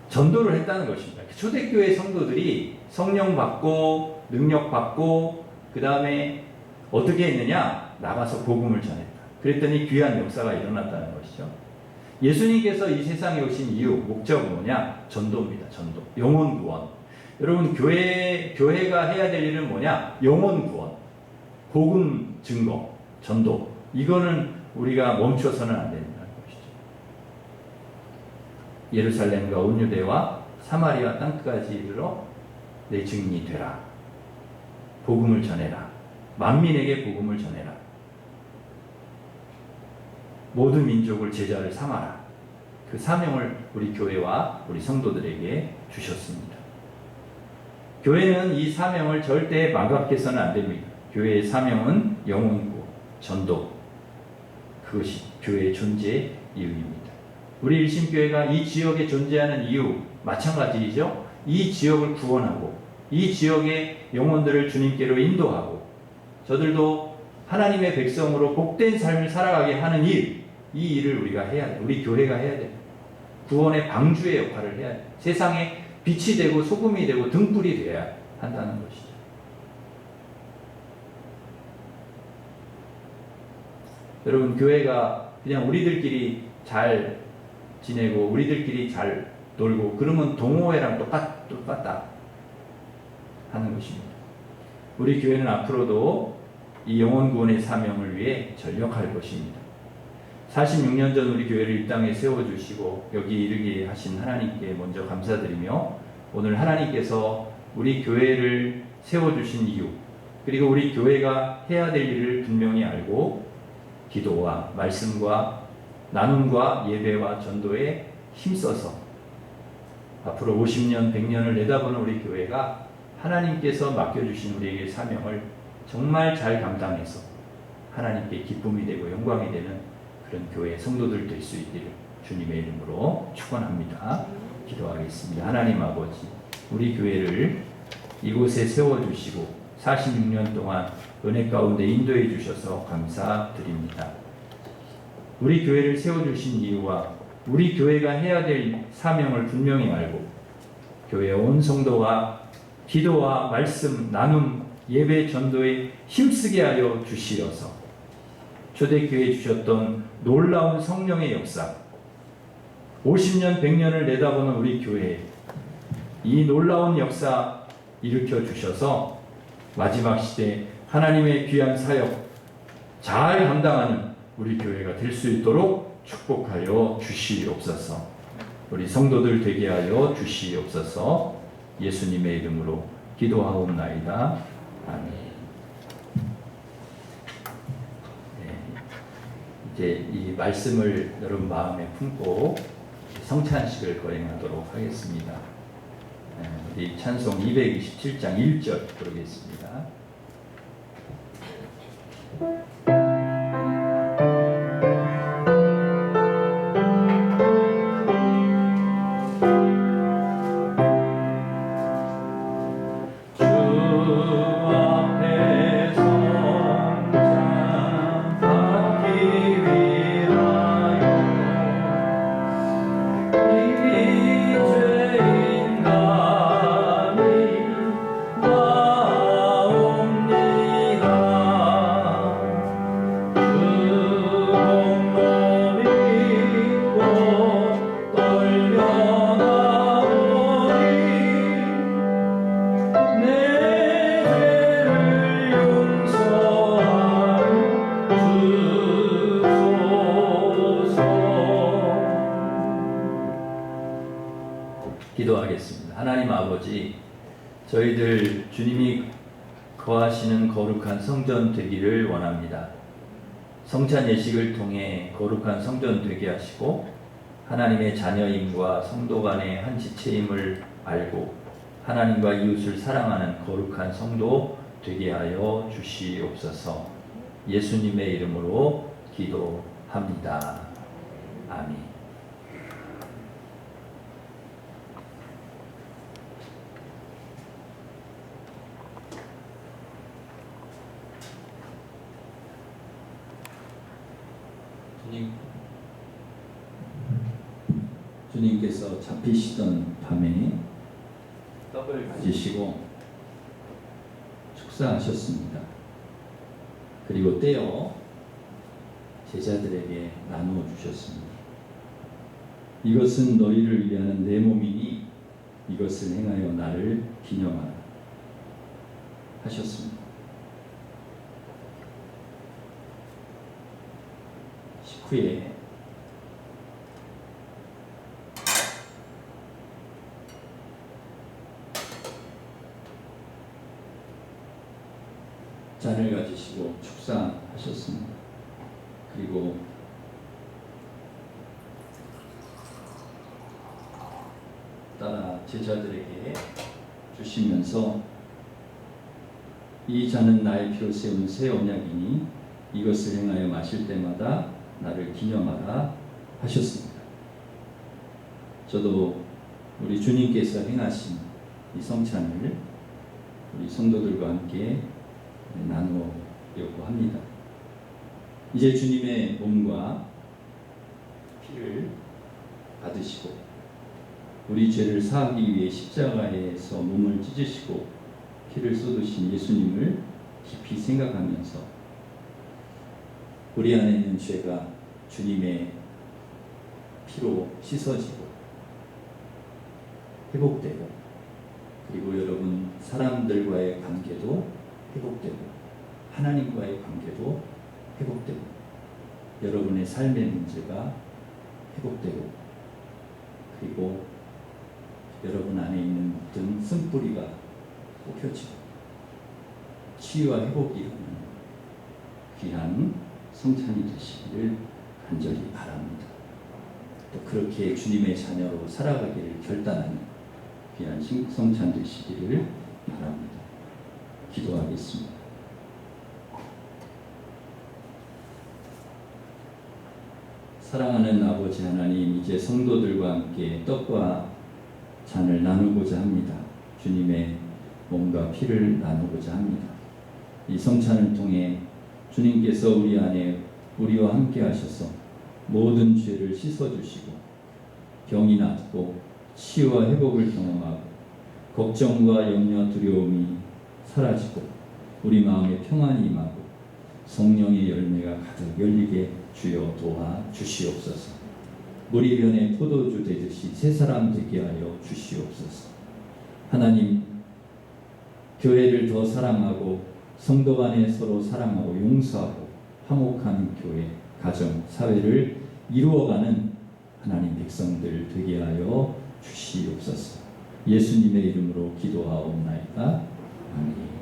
전도를 했다는 것입니다. 초대교회 성도들이 성령 받고 능력 받고 그 다음에 어떻게 했느냐? 나가서 복음을 전했다. 그랬더니 귀한 역사가 일어났다는 것이죠. 예수님께서 이 세상에 오신 이유, 목적은 뭐냐? 전도입니다. 전도. 영혼 구원. 여러분, 교회가 해야 될 일은 뭐냐? 영혼 구원. 복음 증거. 전도. 이거는 우리가 멈춰서는 안 된다는 것이죠. 예루살렘과 온 유대와 사마리아 땅까지 이르러 내 증인이 되라. 복음을 전해라. 만민에게 복음을 전해라. 모든 민족을 제자를 삼아라. 그 사명을 우리 교회와 우리 성도들에게 주셨습니다. 교회는 이 사명을 절대 망각해서는 안 됩니다. 교회의 사명은 영혼구, 전도. 그것이 교회의 존재의 이유입니다. 우리 일심교회가 이 지역에 존재하는 이유 마찬가지이죠. 이 지역을 구원하고 이 지역의 영혼들을 주님께로 인도하고 저들도 하나님의 백성으로 복된 삶을 살아가게 하는 일, 이 일을 우리가 해야 돼. 우리 교회가 해야 돼. 구원의 방주의 역할을 해야 돼. 세상에 빛이 되고 소금이 되고 등불이 되어야 한다는 것이죠. 여러분, 교회가 그냥 우리들끼리 잘 지내고 우리들끼리 잘 놀고 그러면 동호회랑 똑같다 하는 것입니다. 우리 교회는 앞으로도 이 영혼 구원의 사명을 위해 전력할 것입니다. 46년 전 우리 교회를 이 땅에 세워주시고 여기 이르게 하신 하나님께 먼저 감사드리며, 오늘 하나님께서 우리 교회를 세워주신 이유, 그리고 우리 교회가 해야 될 일을 분명히 알고 기도와 말씀과 나눔과 예배와 전도에 힘써서 앞으로 50년, 100년을 내다보는 우리 교회가 하나님께서 맡겨주신 우리에게 사명을 정말 잘 감당해서 하나님께 기쁨이 되고 영광이 되는 그런 교회 성도들 될 수 있기를 주님의 이름으로 축원합니다. 기도하겠습니다. 하나님 아버지, 우리 교회를 이곳에 세워주시고 46년 동안 은혜 가운데 인도해 주셔서 감사드립니다. 우리 교회를 세워주신 이유와 우리 교회가 해야 될 사명을 분명히 알고 교회 온 성도가 기도와 말씀, 나눔, 예배, 전도에 힘쓰게 하여 주시어서 초대교회에 주셨던 놀라운 성령의 역사, 50년, 100년을 내다보는 우리 교회에 이 놀라운 역사 일으켜 주셔서 마지막 시대 하나님의 귀한 사역 잘 감당하는 우리 교회가 될 수 있도록 축복하여 주시옵소서. 우리 성도들 되게 하여 주시옵소서. 예수님의 이름으로 기도하옵나이다. 아멘. 이제 이 말씀을 여러분 마음에 품고 성찬식을 거행하도록 하겠습니다. 우리 찬송 227장 1절 부르겠습니다. 기도하겠습니다. 하나님 아버지, 저희들 주님이 거하시는 거룩한 성전 되기를 원합니다. 성찬 예식을 통해 거룩한 성전 되게 하시고 하나님의 자녀임과 성도 간의 한 지체임을 알고 하나님과 이웃을 사랑하는 거룩한 성도 되게 하여 주시옵소서. 예수님의 이름으로 기도합니다. 아멘. 주님께서 잡히시던 밤에 떡을 가지시고 축사하셨습니다. 그리고 떼어 제자들에게 나누어 주셨습니다. 이것은 너희를 위하는 내 몸이니 이것을 행하여 나를 기념하라 하셨습니다. 식후에 잔을 가지시고 축사하셨습니다. 그리고 따라 제자들에게 주시면서 이 잔은 나의 피로 세운 새 언약이니 이것을 행하여 마실 때마다 나를 기념하라 하셨습니다. 저도 우리 주님께서 행하신 이 성찬을 우리 성도들과 함께 나누려고 합니다. 이제 주님의 몸과 피를 받으시고 우리 죄를 사하기 위해 십자가에서 몸을 찢으시고 피를 쏟으신 예수님을 깊이 생각하면서 우리 안에 있는 죄가 주님의 피로 씻어지고 회복되고 그리고 여러분 사람들과의 관계도 회복되고 하나님과의 관계도 회복되고 여러분의 삶의 문제가 회복되고 그리고 여러분 안에 있는 모든 쓴뿌리가 뽑혀지고 치유와 회복이 이루는 귀한 성찬이 되시기를 간절히 바랍니다. 또 그렇게 주님의 자녀로 살아가기를 결단하는 귀한 성찬 되시기를 바랍니다. 기도하겠습니다. 사랑하는 아버지 하나님, 이제 성도들과 함께 떡과 잔을 나누고자 합니다. 주님의 몸과 피를 나누고자 합니다. 이 성찬을 통해 주님께서 우리 안에 우리와 함께 하셔서 모든 죄를 씻어주시고 병이 낫고 치유와 회복을 경험하고 걱정과 염려 두려움이 사라지고 우리 마음에 평안이 임하고 성령의 열매가 가득 열리게 주여 도와 주시옵소서. 물이 변해 포도주 되듯이 새 사람 되게 하여 주시옵소서. 하나님, 교회를 더 사랑하고 성도 간에 서로 사랑하고 용서하고 화목한 교회, 가정, 사회를 이루어가는 하나님 백성들 되게 하여 주시옵소서. 예수님의 이름으로 기도하옵나이다. 아멘.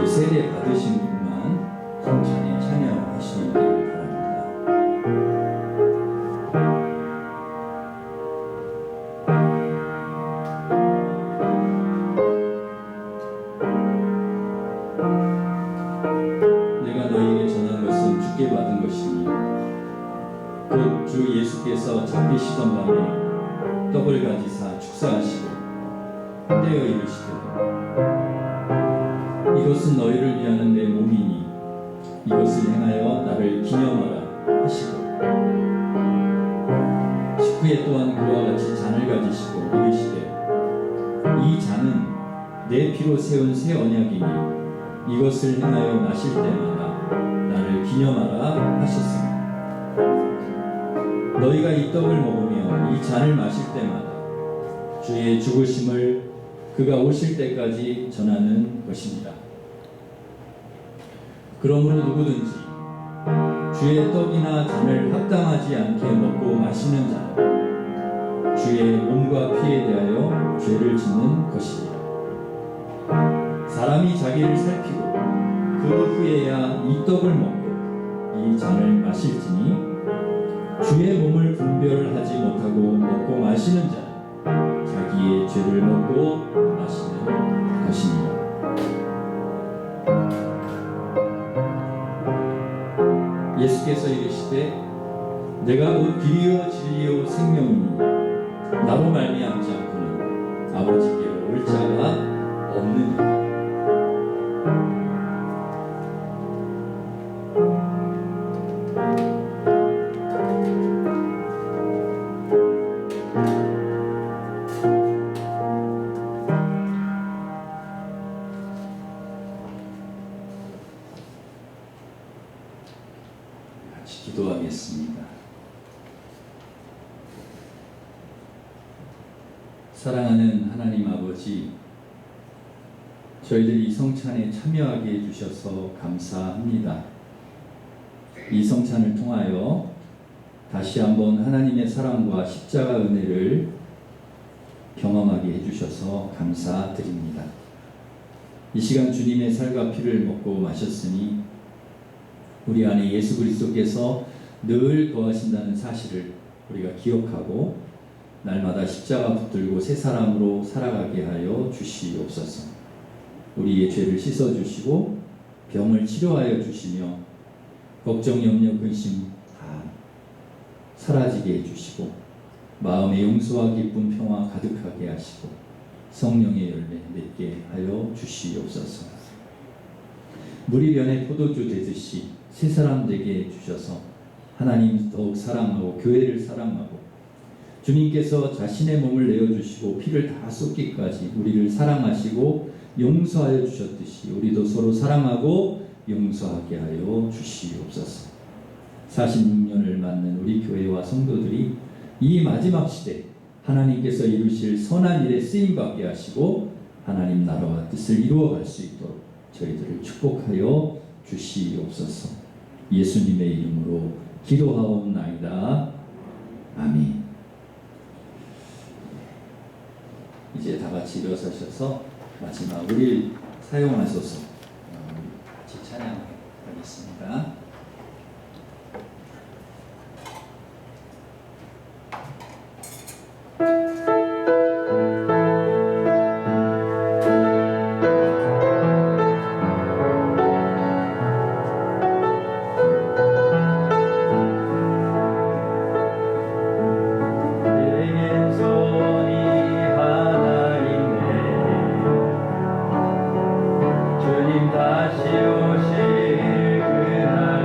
세례 받으신 분만 성찬에 참여하시기 바랍니다. 주 예수께서 잡히시던 밤에 떡을 가지사 축사하시고 떼어 이르시되 이것은 너희를 위하는 내 몸이니 이것을 행하여 나를 기념하라 하시고 식후에 또한 그와 같이 잔을 가지시고 이르시되 이 잔은 내 피로 세운 새 언약이니 이것을 행하여 마실 때마다 나를 기념하라 하셨으니 너희가 이 떡을 먹으며 이 잔을 마실 때마다 주의 죽으심을 그가 오실 때까지 전하는 것입니다. 그러므로 누구든지 주의 떡이나 잔을 합당하지 않게 먹고 마시는 자는 주의 몸과 피에 대하여 죄를 짓는 것입니다. 사람이 자기를 살피고 그 후에야 이 떡을 먹고 이 잔을 마실지니 주의 몸을 분별하지 못하고 먹고 마시는 자는 자기의 죄를 먹고 마시는 것입니다. 예수께서 이르시되 내가 곧 길이요 진리요 생명이니 나로 말미암지 않고는 아버지께로 올 자가 없느니라. 같이 기도하겠습니다. 사랑하는 하나님 아버지, 저희들이 이 성찬에 참여하게 해주셔서 감사합니다. 이 성찬을 통하여 다시 한번 하나님의 사랑과 십자가 은혜를 경험하게 해주셔서 감사드립니다. 이 시간 주님의 살과 피를 먹고 마셨으니 우리 안에 예수 그리스도께서 늘 거하신다는 사실을 우리가 기억하고 날마다 십자가 붙들고 새 사람으로 살아가게 하여 주시옵소서. 우리의 죄를 씻어주시고 병을 치료하여 주시며 걱정, 염려, 근심 다 사라지게 해주시고 마음의 용서와 기쁨, 평화 가득하게 하시고 성령의 열매 맺게 하여 주시옵소서. 물이 변해 포도주 되듯이 새 사람 되게 해주셔서 하나님 더욱 사랑하고 교회를 사랑하고 주님께서 자신의 몸을 내어주시고 피를 다 쏟기까지 우리를 사랑하시고 용서하여 주셨듯이 우리도 서로 사랑하고 용서하게 하여 주시옵소서. 46년을 맞는 우리 교회와 성도들이 이 마지막 시대 하나님께서 이루실 선한 일에 쓰임받게 하시고 하나님 나라와 뜻을 이루어갈 수 있도록 저희들을 축복하여 주시옵소서. 예수님의 이름으로 기도하옵나이다. 아멘. 이제 다 같이 일어서셔서 마지막 우리 사용하소서. 같이 찬양하겠습니다. 다시 오실 그날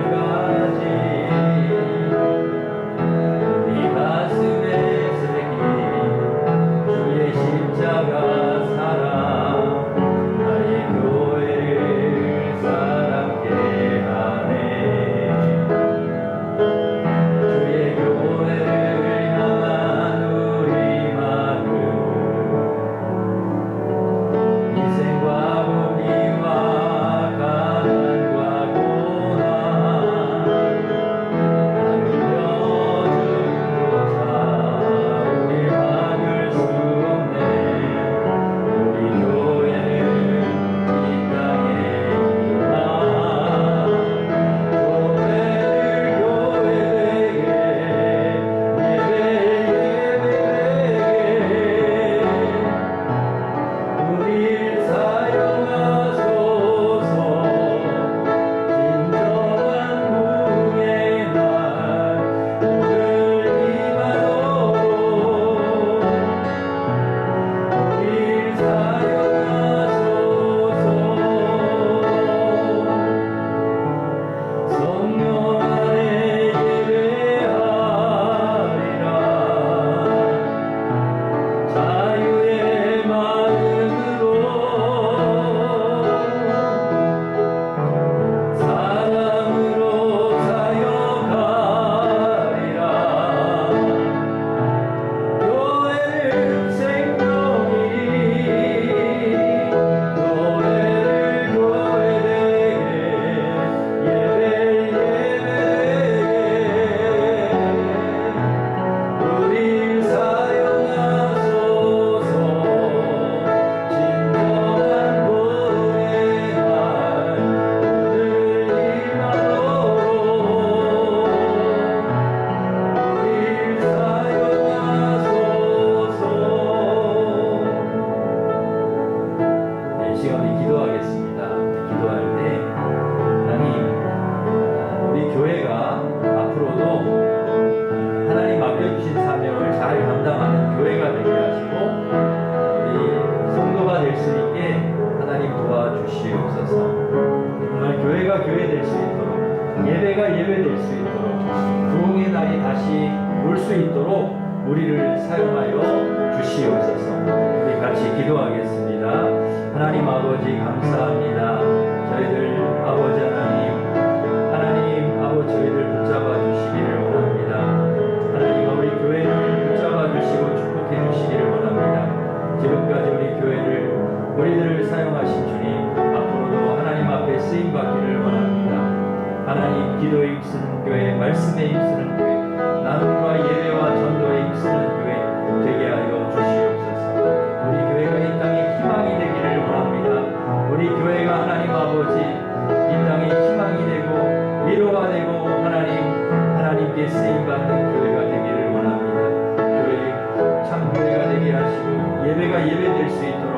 예배가 예배될 수 있도록 부흥의 날이 다시 올 수 있도록 우리를 사용하여 주시옵소서. 우리 같이 기도하겠습니다. 하나님 아버지 감사합니다. 저희들 아버지 하나님 아버지 저희들 붙잡아 주시기를 원합니다. 하나님 우리 교회를 붙잡아 주시고 축복해 주시기를 원합니다. 지금까지 우리 교회를 우리들을 사용하신 주님, 앞으로도 하나님 앞에 쓰임 받기를 원합니다. 하나님 기도에 힘쓰는 교회, 말씀에 힘쓰는 교회, 나눔과 예배와 전도에 힘쓰는 교회 되게 하여 주시옵소서. 우리 교회가 이 땅에 희망이 되기를 원합니다. 우리 교회가 하나님 아버지 이 땅에 희망이 되고 위로가 되고 하나님께 쓰임 받는 교회가 되기를 원합니다. 교회 참 교회가 되게 하시고 예배가 예배될 수 있도록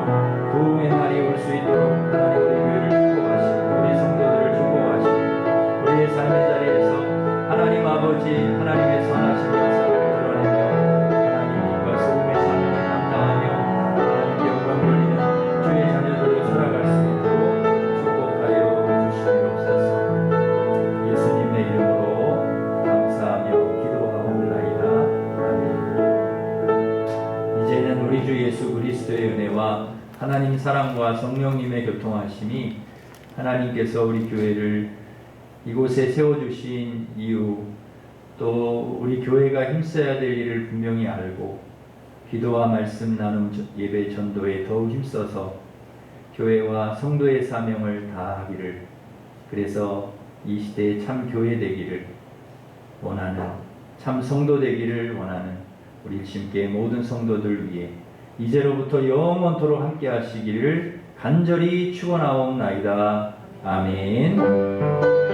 부흥의 날이 올 수 있도록 하나님 우리 교회를 축복하시고 우리 성도들을 축복하시고 우리의 삶의 자리에서 하나님 아버지 하나님의 선하신 역사를 드러내며 하나님 빛과 소금의 사명을 감당하며 하나님께 영광 돌리는 주의 자녀들로 살아갈 수 있도록 축복하여 주시옵소서. 예수님의 이름으로 감사하며 기도하옵나이다. 아멘. 이제는 우리 주 예수 그리스도의 은혜와 하나님 사랑과 성령님의 교통하심이 하나님께서 우리 교회를 이곳에 세워주신 이유, 또 우리 교회가 힘써야 될 일을 분명히 알고 기도와 말씀 나눔 예배 전도에 더욱 힘써서 교회와 성도의 사명을 다하기를, 그래서 이 시대에 참 교회 되기를 원하는, 참 성도 되기를 원하는 우리 일심교회 모든 성도들 위해 이제로부터 영원토록 함께 하시기를 간절히 축원하옵나이다. 아멘.